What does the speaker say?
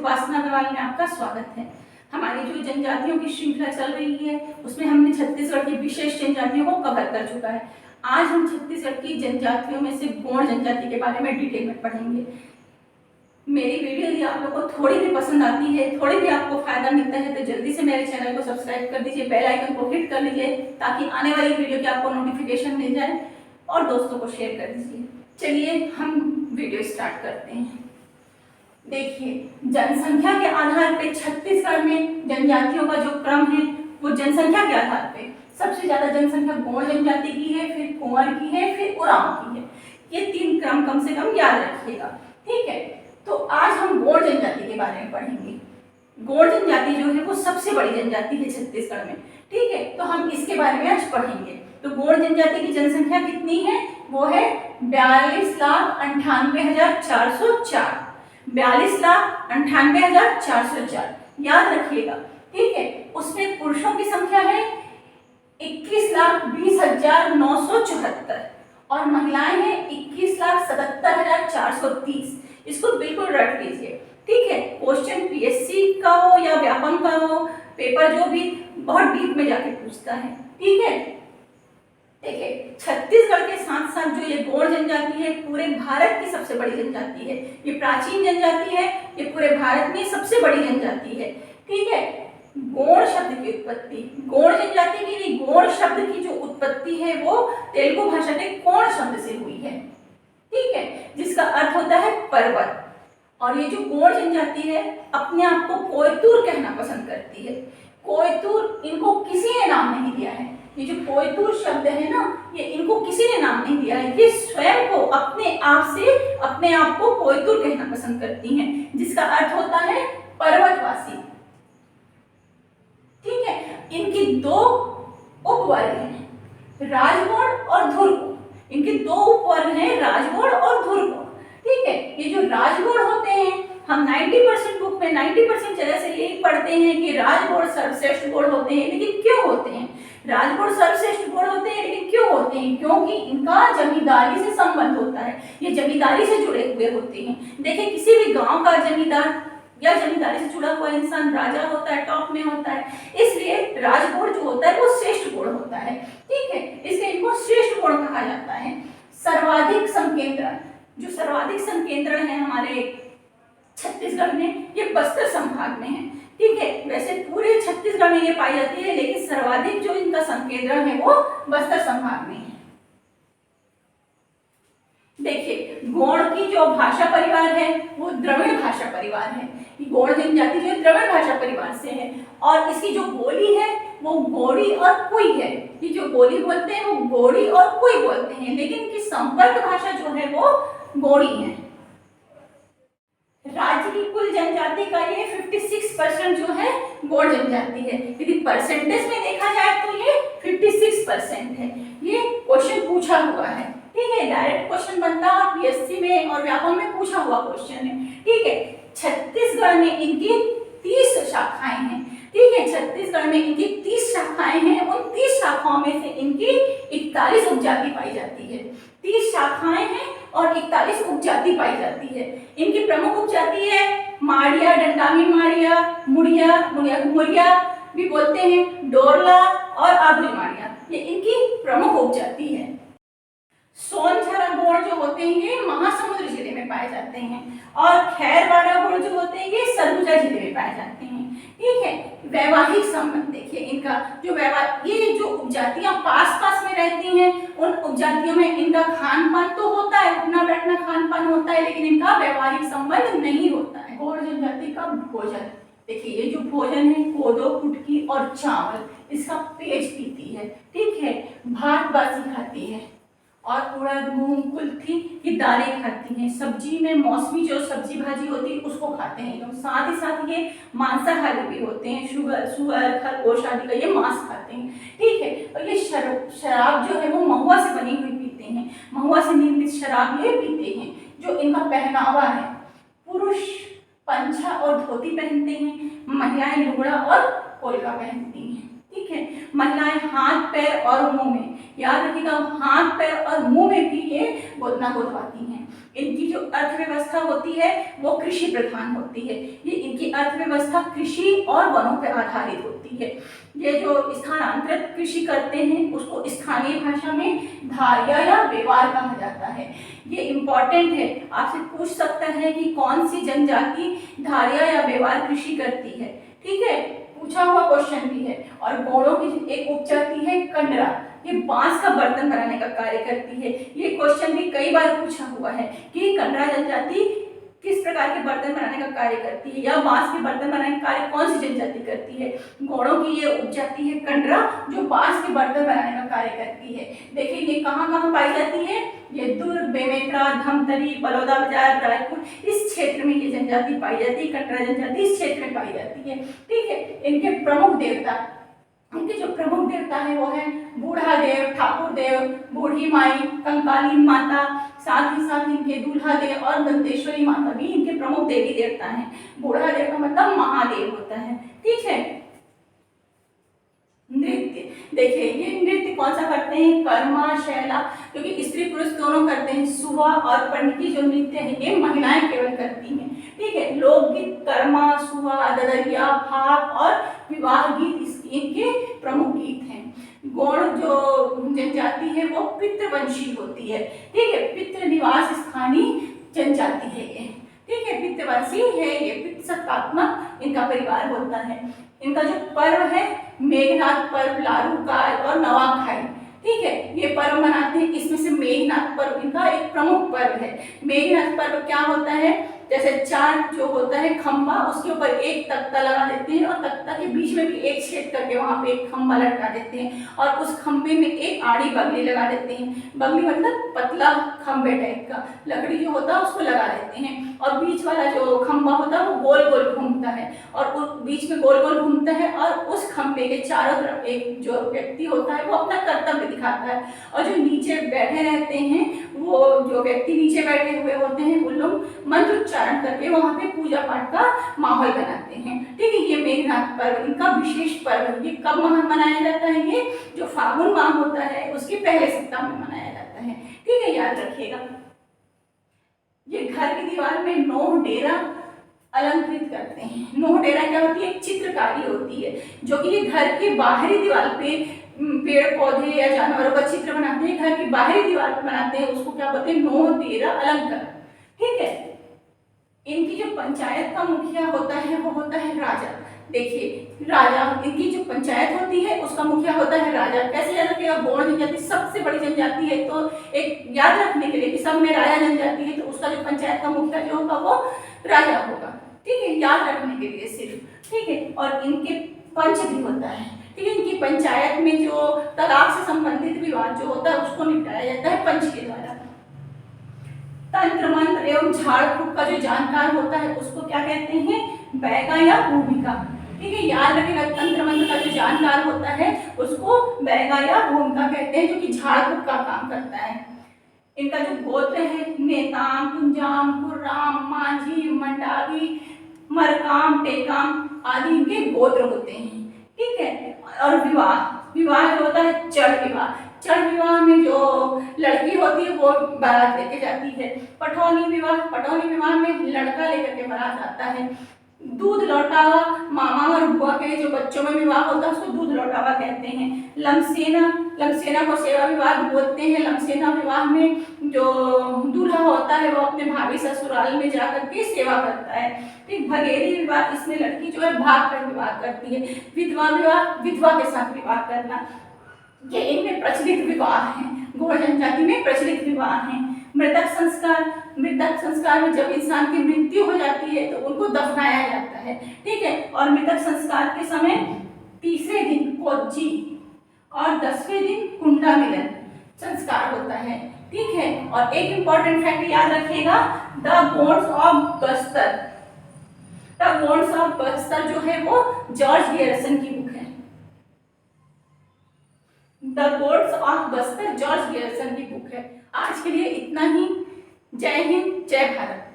उपासना अग्रवाल में आपका स्वागत है। हमारी जो जनजातियों की श्रृंखला चल रही है उसमें हमने छत्तीसगढ़ की विशेष जनजातियों को कवर कर चुका है। आज हम छत्तीसगढ़ की जनजातियों में से गोंड जनजाति के बारे में डिटेल में पढ़ेंगे। मेरी वीडियो यदि आप लोगों को थोड़ी भी पसंद आती है, थोड़ी भी आपको फायदा मिलता है तो जल्दी से मेरे चैनल को सब्सक्राइब कर दीजिए, बेल आइकन को हिट कर लीजिए ताकि आने वाली वीडियो की आपको नोटिफिकेशन मिल जाए और दोस्तों को शेयर कर दीजिए। चलिए हम वीडियो स्टार्ट करते हैं। देखिए, जनसंख्या के आधार पे छत्तीसगढ़ में जनजातियों का जो क्रम है वो जनसंख्या के आधार पे सबसे ज्यादा जनसंख्या गोंड जनजाति की है, फिर कुंवर की है, फिर उरांव की है। ये तीन क्रम कम से कम याद रखिएगा, ठीक है। तो आज हम गोंड जनजाति के बारे में पढ़ेंगे। गोंड जनजाति जो है वो सबसे बड़ी जनजाति है छत्तीसगढ़ में, ठीक है। तो हम इसके बारे में आज पढ़ेंगे। तो गोंड जनजाति की जनसंख्या कितनी है? वो है 42,98,404। 42,98,404 याद रखिएगा, ठीक है। उसमें पुरुषों की संख्या है 21,20,974 और महिलाएं हैं 21,77,430। इसको बिल्कुल रट लीजिए, ठीक है। क्वेश्चन पीएससी का हो या व्यापम का हो, पेपर जो भी बहुत डीप में जाके पूछता है, ठीक है। देखिए, छत्तीसगढ़ के साथ साथ जो ये गोंड जनजाति है पूरे भारत की सबसे बड़ी जनजाति है। ये प्राचीन जनजाति है, ये पूरे भारत में सबसे बड़ी जनजाति है, ठीक है। गोंड शब्द की उत्पत्ति, गोंड जनजाति की नहीं, गोंड शब्द की जो उत्पत्ति है वो तेलुगु भाषा के कोण शब्द से हुई है, ठीक है, जिसका अर्थ होता है पर्वत। और ये जो गोंड जनजाति है अपने आप को कोयतूर कहना पसंद करती है। कोयतूर इनको किसी ने नाम नहीं दिया है। ये जो कोयतूर शब्द है ना, ये इनको किसी ने नाम नहीं दिया है। ये स्वयं को अपने आप को कोयतूर कहना पसंद करती हैं, जिसका अर्थ होता है पर्वतवासी, ठीक है। इनकी दो उपवर्ग हैं, राजगोंड और धुरगोंड। इनके दो उपवर्ग हैं, राजगोंड और धुरगोंड, ठीक है। ये जो राजगोंड होते हैं, हम 90% बुक में 90% जगह से यही पढ़ते हैं कि राजगोंड सर्वश्रेष्ठ गोंड होते हैं। लेकिन क्यों होते हैं राजगोंड सर्वश्रेष्ठ गोंड होते हैं? लेकिन क्यों होते हैं? क्योंकि इनका जमींदारी से संबंध होता है, ये जमींदारी से जुड़े हुए होते हैं। देखिए, किसी भी गांव का जमींदार या जमींदारी से जुड़ा हुआ इंसान राजा होता है, टॉप में होता है, इसलिए राजगोंड जो होता है वो श्रेष्ठ गोंड होता है, ठीक है। इसलिए इनको श्रेष्ठ गोंड कहा जाता है। सर्वाधिक संकेंद्रण, जो सर्वाधिक संकेंद्रण है हमारे छत्तीसगढ़ में, ये बस्तर संभाग में है, ठीक है। वैसे पूरे छत्तीसगढ़ में ये पाई जाती है, लेकिन सर्वाधिक जो इनका संकेंद्रण है वो बस्तर संभाग में है। देखिए, गोंड की जो भाषा परिवार है वो द्रविड़ भाषा परिवार है। गोंड जनजाति जो द्रविड़ भाषा परिवार से है और इसकी जो बोली है वो गोड़ी और कुई है। ये जो बोली बोलते हैं वो गोड़ी और कुई बोलते हैं, लेकिन इनकी संपर्क भाषा जो है वो गोड़ी है। राज्य की कुल जनजाति का ये 56% जो है गोंड जनजाति है। यदि परसेंटेज में देखा जाए तो ये 56% है। ये क्वेश्चन पूछा हुआ है, ठीक है, डायरेक्ट क्वेश्चन बनता है और पीएससी में और व्यापम में पूछा हुआ क्वेश्चन है, ठीक है। छत्तीसगढ़ में इनकी 30 शाखाएं हैं, ठीक है। छत्तीसगढ़ में इनकी 30 शाखाएं हैं। उन 30 शाखाओं में से इनकी 41 उपजाति पाई जाती है। 30 शाखाएं हैं और 41 उपजाति पाई जाती है। इनकी प्रमुख उपजाति है माड़िया, डंडामी माड़िया, मुड़िया भी बोलते हैं, डोरला और आबरी माड़िया, ये इनकी प्रमुख उपजाति है। सोनझरा गोंड जो होते हैं ये महासमुंद जिले में पाए जाते हैं और खैरवाड़ा गोंड जो होते हैं ये सरगुजा जिले में पाए जाते हैं, ठीक है। वैवाहिक संबंध देखिए, इनका जो ये जो उपजातियां पास में रहती हैं उन उपजातियों में इनका खान पान तो होता है, उठना बैठना खान पान होता है, लेकिन इनका वैवाहिक संबंध नहीं होता है। गोंड जनजाति का भोजन देखिए, ये जो भोजन है कोदो, कुटकी और चावल, इसका पेज पीती है, ठीक है। भात बासी खाती है और उड़द, मूंग, कुल्थी ये दालें खाती हैं। सब्जी में मौसमी जो सब्जी भाजी होती है उसको खाते हैं लोग। साथ ही साथ ये मांसाहारी भी होते हैं, सुअर, खरगोश आदि का ये मांस खाते हैं, ठीक है। और ये शराब जो है वो महुआ से बनी हुई पीते हैं, महुआ से निर्मित शराब ये पीते हैं। जो इनका पहनावा है, पुरुष पंछा और धोती पहनते हैं, महिलाएं लुगड़ा और कोलका पहनती हैं, ठीक है। महिलाएं हाथ, पैर और मुंह में, याद रखिएगा, हाथ, पैर और मुंह में भी ये गोदना गोदवाती हैं। इनकी जो अर्थव्यवस्था होती है वो कृषि प्रधान होती है। ये इनकी अर्थव्यवस्था कृषि और वनों पर आधारित होती है। ये जो स्थानांतरित कृषि करते हैं उसको स्थानीय भाषा में धारिया या व्यवहार कहा जाता है। ये इम्पोर्टेंट है, आपसे पूछ सकता है कि कौन सी जनजाति धारिया या व्यवहार कृषि करती है। ठीक है, पूछा हुआ क्वेश्चन भी है। और गोंडों की एक उपजाति है कंडरा, ये बांस का बर्तन बनाने का कार्य करती है। ये क्वेश्चन भी कई बार पूछा हुआ है कि कंडरा जनजाति किस प्रकार के बर्तन बनाने का कार्य करती है या बांस के बर्तन बनाने का कार्य कौन सी जनजाति करती है। गोंडों की ये उपजाति है कंडरा जो बांस के बर्तन बनाने का कार्य करती है। देखिए ये कहाँ कहाँ पाई जाती है, ये दुर्ग, बेमेतरा, धमतरी, बलौदा बाजार, रायपुर, इस क्षेत्र में ये जनजाति पाई जाती है। कंडरा जनजाति इस क्षेत्र में पाई जाती है। ठीक है, इनके प्रमुख देवता, इनके जो प्रमुख देवता है वो है बूढ़ा देव, ठाकुर देव, बूढ़ी माई, कंकाली माता, साथ ही साथ इनके दूल्हा देव और दंतेश्वरी माता भी इनके प्रमुख देवी देवता हैं। बूढ़ा देव का मतलब महादेव होता है। ठीक है, नृत्य देखिए ये नृत्य कौन सा करते हैं, कर्मा, शैला, क्योंकि स्त्री पुरुष दोनों करते हैं। सुहा और पंडकी जो नृत्य है ये महिलाएं केवल करती हैं। ठीक है, लोकगीत कर्मा, सुहा, ददरिया, भाग और विवाह गीत इनके प्रमुख गीत हैं। गौड़ जो जनजाति है वो पितृवंशी होती है। ठीक है, पितृ निवास स्थानीय जनजाति है ये। ठीक है, पितृवंशी है ये, पितृ सत्तात्मक इनका परिवार होता है। इनका जो पर्व है मेघनाथ पर्व, लारू काल और नवाखाई। ठीक है, ये पर्व मनाते हैं। इसमें से मेघनाथ पर्व इनका एक प्रमुख पर्व है। मेघनाथ पर्व क्या होता है, जैसे चार जो होता है खंबा, उसके ऊपर एक तख्ता लगा देते हैं और तख्ता के बीच में भी एक छेद करके वहां पे एक खंबा लटका देते हैं और उस खंबे में एक आड़ी बगली लगा देते हैं। बगली मतलब पतला खंबे टाइप का लकड़ी जो होता है उसको लगा देते हैं और बीच वाला जो खंबा होता है वो गोल गोल घूमता है और उस बीच में गोल गोल घूमता है और उस खंबे के चारों तरफ एक जो व्यक्ति होता है वो अपना कर्तव्य दिखाता है और जो नीचे बैठे रहते हैं वो जो व्यक्ति नीचे बैठे हुए होते हैं वो लोग मंत्र उच्चारण करके वहां पे पूजा पाठ का माहौल बनाते हैं। ठीक है, ये मेघनाथ पर्व इनका विशेष पर्व है। ये कब मनाया जाता है, ये जो फागुन माह होता है उसके पहले सप्ताह में मनाया जाता है। ठीक है, याद रखिएगा। ये घर की दीवार में नोह डेरा अलंकृत करते हैं। नोह डेरा क्या होती है, एक चित्रकारी होती है जो कि ये घर के बाहरी दीवार पे पेड़ पौधे या जानवरों का चित्र बनाते हैं। घर की बाहरी दीवार पर बनाते हैं, उसको क्या बोलते हैं, नोह डेरा अलंकार। ठीक है, इनकी जो पंचायत का मुखिया होता है वो होता है राजा। देखिए राजा, इनकी जो पंचायत होती है उसका मुखिया होता है राजा। कैसे याद रखिएगा, गौड़ जनजाति सबसे बड़ी जनजाति है तो एक याद रखने के लिए कि सब में राजा जनजाति है तो उसका जो पंचायत का मुखिया जो होगा वो राजा होगा। ठीक है, याद रखने के लिए सिर्फ। ठीक है, और इनके पंच भी होता है। ठीक है, इनकी पंचायत में जो तलाक से संबंधित विवाद जो होता है उसको निपटाया जाता है पंच के द्वारा। तंत्र मंत्र एवं झाड़ फूक का जो जानकार होता है उसको क्या कहते हैं, बैगा या भूमिका। ठीक है, याद रखिएगा, तंत्र मंत्र का जो जानकार होता है उसको बैगा या भूमिका कहते हैं जो कि झाड़ फूक का काम करता है। इनका जो गोत्र है नेताम, कुंजाम, कुर्राम, मांझी, मंडावी, मरकाम, टेकाम आदि इनके गोत्र होते हैं। ठीक है, और विवाह जो होता है चढ़ विवाह। चढ़ विवाह में जो लड़की होती है वो बारात लेके जाती है। पटौनी विवाह में लड़का लेकर के बारात आता है। दूध लौटावा, मामा और बुआ के जो बच्चों में विवाह होता है उसको दूध लौटावा कहते हैं। लमसेना को सेवा विवाह बोलते हैं। लमसेना विवाह में जो दूल्हा होता है वो अपने भाभी ससुराल में जाकर के सेवा करता है। ठीक, भगेरी विवाह, इसमें लड़की जो है भाग कर विवाह करती है। विधवा विवाह, विधवा के साथ विवाह करना, ये इनमें प्रचलित विवाह हैं। गौड़ जनजाति में प्रचलित विवाह हैं। मृतक संस्कार में जब इंसान की मृत्यु हो जाती है तो उनको दफनाया जाता है। ठीक है, और मृतक संस्कार के समय तीसरे दिन कोज्जी और 10वें दिन कुंडा मिलन संस्कार होता है। ठीक है, और एक इंपॉर्टेंट फैक्ट याद रखिएगा, द गोंड्स ऑफ बस्तर जो है वो जॉर्ज गियर्सन की बुक है। The gods of Bastar George Grierson की बुक है। आज के लिए इतना ही। जय हिंद, जय भारत।